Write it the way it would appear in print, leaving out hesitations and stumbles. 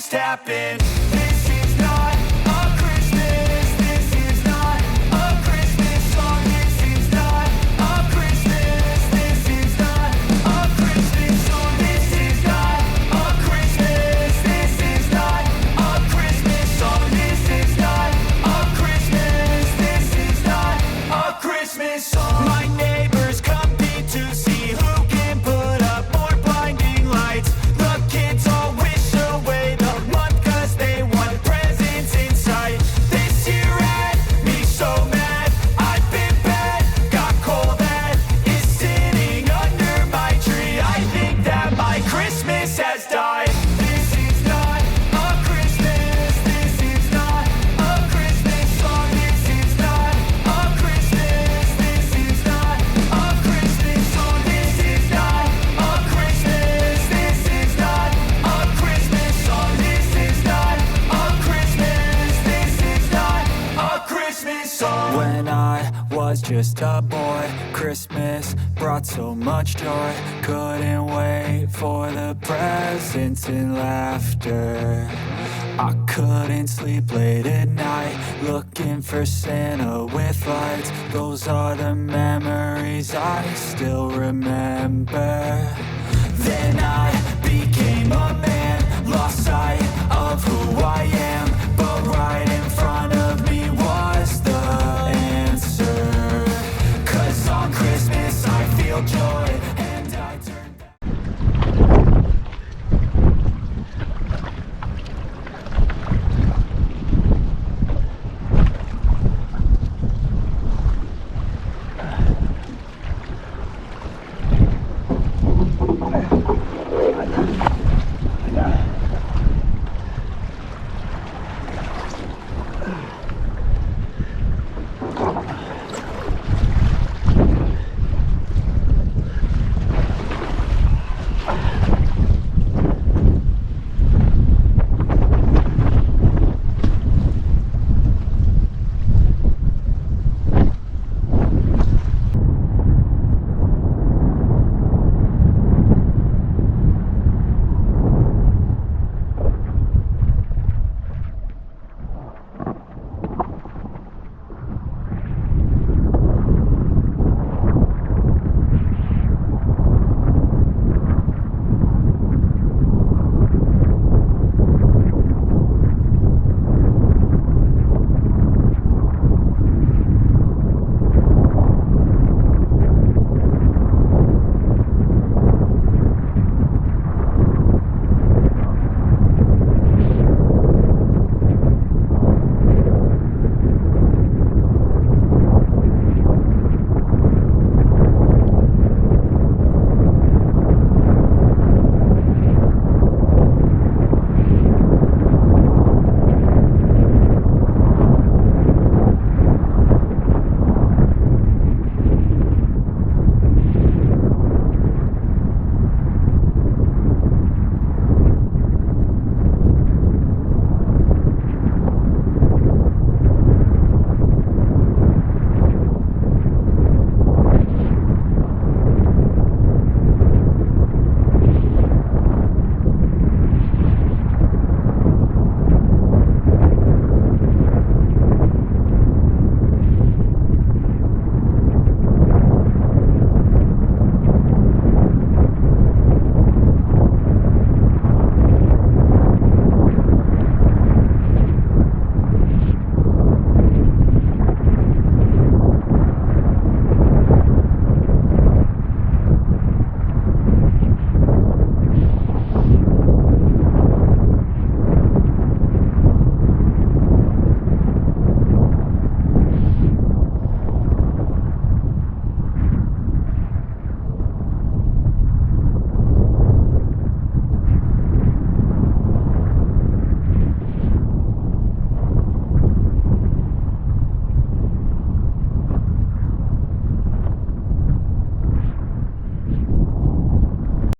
just happened. This is not a Christmas. This is not a Christmas song. This is not a Christmas. This is not a Christmas song. This is not a Christmas. This is not a Christmas song. This is not a Christmas. This is not a Christmas song. My neighbors compete to see who can put up more blinding lights. The kids all wish away the month 'cause they want presents in sight. This year had me so mad. I've been bad, got coal that is sitting under my tree. I think that my Christmas has died. This is not a Christmas. This is not a Christmas song. This is not a Christmas. This is not a Christmas song. This is not a Christmas. This is not a Christmas song. This is not a Christmas. This is not a Christmas song. When I was just a boy, Christmas brought so much joy. Couldn't wait for the presents and laughter. I couldn't sleep late at night, looking for Santa with lights. Those are the memories I still remember. Then I became a